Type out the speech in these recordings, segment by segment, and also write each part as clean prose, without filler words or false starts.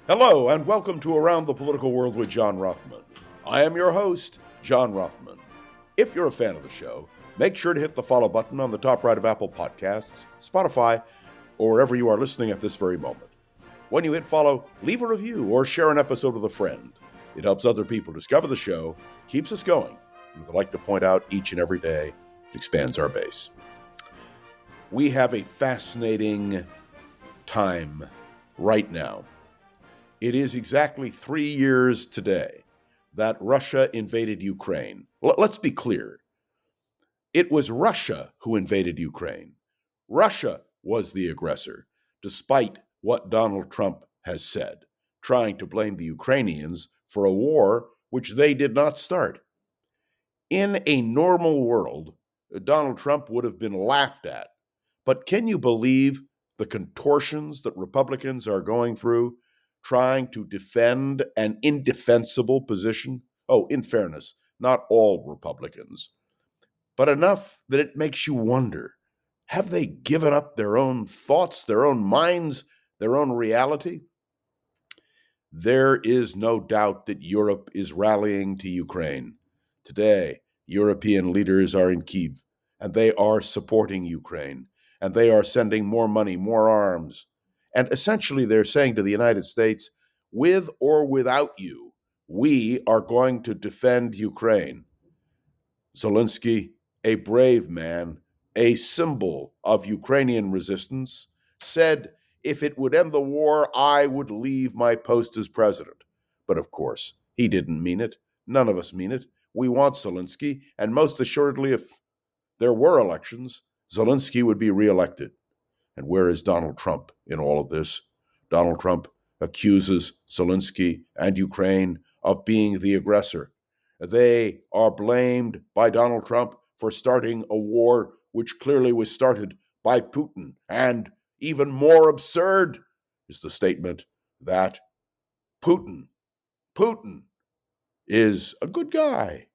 Hello, and welcome to Around the Political World with John Rothman. I am your host, John Rothman. If you're a fan of the show, make sure to hit the follow button on the top right of Apple Podcasts, Spotify, or wherever you are listening at this very moment. When you hit follow, leave a review or share an episode with a friend. It helps other people discover the show, keeps us going, and as I like to point out each and every day, it expands our base. We have a fascinating time right now. It is exactly 3 years today that Russia invaded Ukraine. Let's be clear. It was Russia who invaded Ukraine. Russia was the aggressor, despite what Donald Trump has said, trying to blame the Ukrainians for a war which they did not start. In a normal world, Donald Trump would have been laughed at. But can you believe the contortions that Republicans are going through, trying to defend an indefensible position? Oh, in fairness, not all Republicans, but enough that it makes you wonder, have they given up their own thoughts, their own minds, their own reality? There is no doubt that Europe is rallying to Ukraine. Today, European leaders are in Kyiv, and they are supporting Ukraine, and they are sending more money, more arms. And essentially, they're saying to the United States, with or without you, we are going to defend Ukraine. Zelensky, a brave man, a symbol of Ukrainian resistance, said, if it would end the war, I would leave my post as president. But of course, he didn't mean it. None of us mean it. We want Zelensky, and most assuredly, if there were elections, Zelensky would be reelected. And where is Donald Trump in all of this? Donald Trump accuses Zelensky and Ukraine of being the aggressor. They are blamed by Donald Trump for starting a war which clearly was started by Putin. And even more absurd is the statement that Putin is a good guy,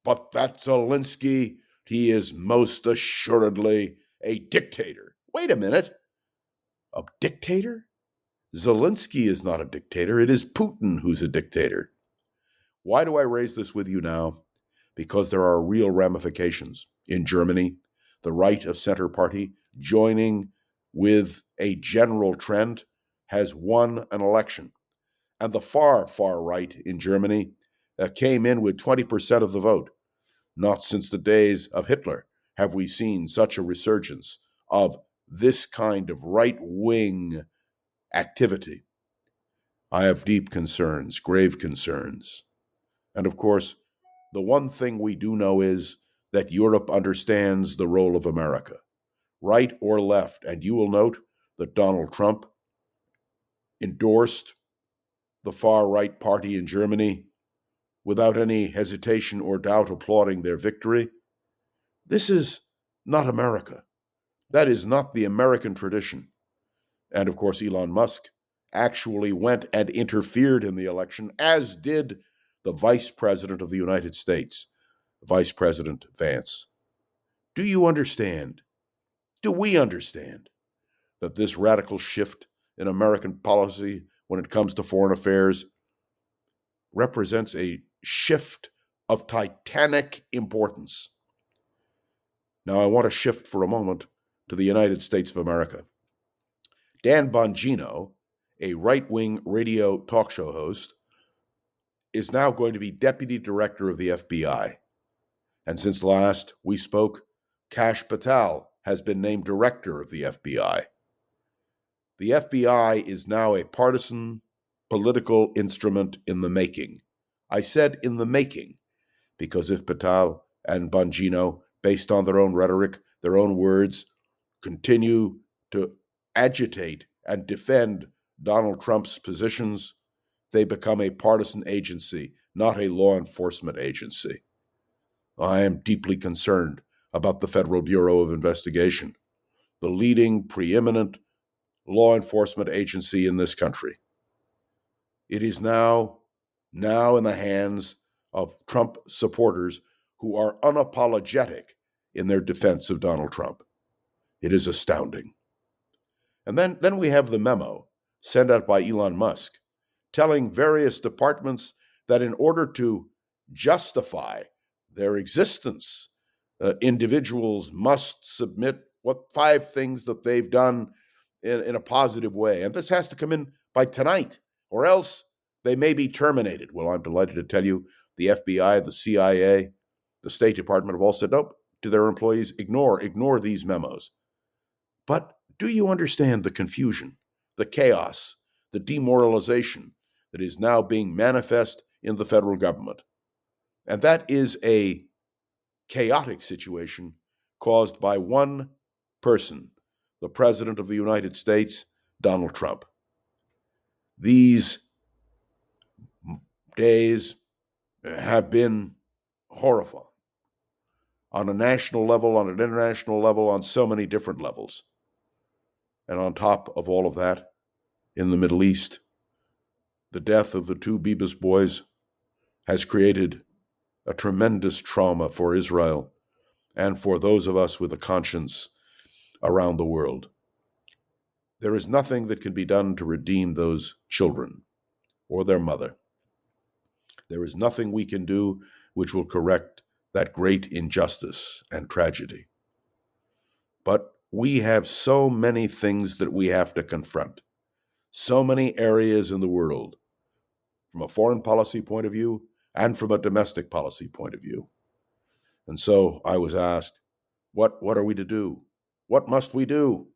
but that Zelensky, he is most assuredly a dictator. Wait a minute. A dictator? Zelensky is not a dictator. It is Putin who's a dictator. Why do I raise this with you now? Because there are real ramifications. In Germany, the right of center party, joining with a general trend, has won an election. And the far, far right in Germany came in with 20% of the vote. Not since the days of Hitler have we seen such a resurgence of this kind of right-wing activity. I have deep concerns, grave concerns. And of course, the one thing we do know is that Europe understands the role of America, right or left. And you will note that Donald Trump endorsed the far-right party in Germany without any hesitation or doubt, applauding their victory. This is not America. That is not the American tradition. And of course, Elon Musk actually went and interfered in the election, as did the Vice President of the United States, Vice President Vance. Do you understand? Do we understand that this radical shift in American policy when it comes to foreign affairs represents a shift of titanic importance? Now, I want to shift for a moment to the United States of America. Dan Bongino, a right-wing radio talk show host, is now going to be deputy director of the FBI. And since last we spoke, Kash Patel has been named director of the FBI. The FBI is now a partisan political instrument in the making. I said in the making, because if Patel and Bongino, based on their own rhetoric, their own words, continue to agitate and defend Donald Trump's positions, they become a partisan agency, not a law enforcement agency. I am deeply concerned about the Federal Bureau of Investigation, the leading, preeminent law enforcement agency in this country. It is now in the hands of Trump supporters who are unapologetic in their defense of Donald Trump. It is astounding. And then we have the memo sent out by Elon Musk telling various departments that in order to justify their existence, individuals must submit what 5 things that they've done in a positive way. And this has to come in by tonight, or else they may be terminated. Well, I'm delighted to tell you the FBI, the CIA, the State Department have all said, nope, to their employees, ignore these memos. But do you understand the confusion, the chaos, the demoralization that is now being manifest in the federal government? And that is a chaotic situation caused by one person, the President of the United States, Donald Trump. These days have been horrifying on a national level, on an international level, on so many different levels. And on top of all of that, in the Middle East, the death of the 2 Bibas boys has created a tremendous trauma for Israel and for those of us with a conscience around the world. There is nothing that can be done to redeem those children or their mother. There is nothing we can do which will correct that great injustice and tragedy. But we have so many things that we have to confront, so many areas in the world, from a foreign policy point of view and from a domestic policy point of view. And so I was asked, what are we to do? What must we do?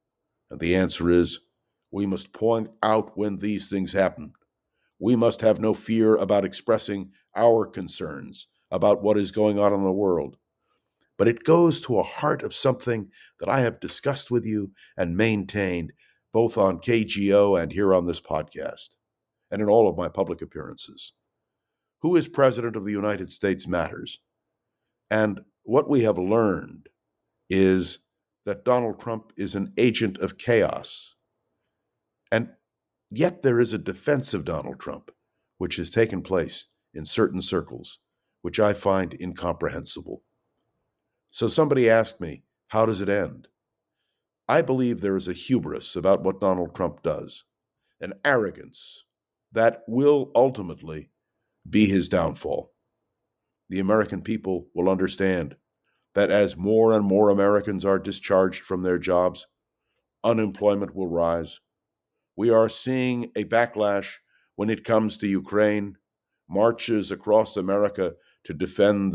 And the answer is, we must point out when these things happen. We must have no fear about expressing our concerns about what is going on in the world. But it goes to a heart of something that I have discussed with you and maintained both on KGO and here on this podcast, and in all of my public appearances. Who is President of the United States matters. And what we have learned is that Donald Trump is an agent of chaos. And yet there is a defense of Donald Trump, which has taken place in certain circles, which I find incomprehensible. So somebody asked me, how does it end? I believe there is a hubris about what Donald Trump does, an arrogance that will ultimately be his downfall. The American people will understand that as more and more Americans are discharged from their jobs, unemployment will rise. We are seeing a backlash when it comes to Ukraine, marches across America to defend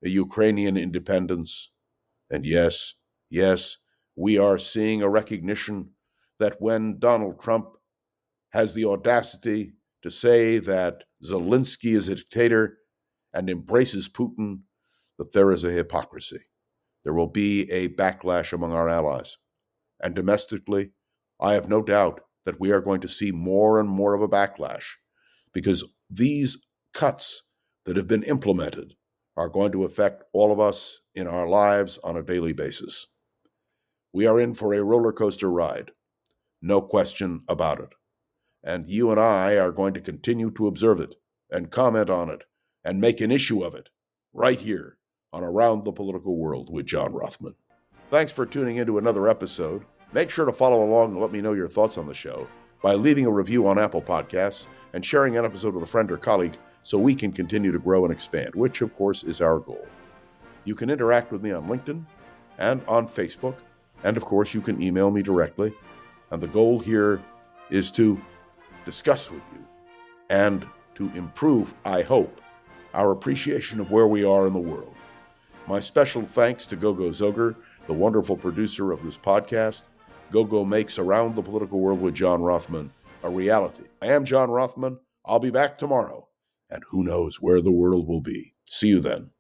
a Ukrainian independence. And yes, we are seeing a recognition that when Donald Trump has the audacity to say that Zelensky is a dictator and embraces Putin, that there is a hypocrisy. There will be a backlash among our allies. And domestically, I have no doubt that we are going to see more and more of a backlash because these cuts that have been implemented are going to affect all of us in our lives on a daily basis. We are in for a roller coaster ride, no question about it. And you and I are going to continue to observe it and comment on it and make an issue of it right here on Around the Political World with John Rothman. Thanks for tuning into another episode. Make sure to follow along and let me know your thoughts on the show by leaving a review on Apple Podcasts and sharing an episode with a friend or colleague so we can continue to grow and expand, which, of course, is our goal. You can interact with me on LinkedIn and on Facebook, and, of course, you can email me directly. And the goal here is to discuss with you and to improve, I hope, our appreciation of where we are in the world. My special thanks to Gogo Zoger, the wonderful producer of this podcast. Gogo makes Around the Political World with John Rothman a reality. I am John Rothman. I'll be back tomorrow, and who knows where the world will be. See you then.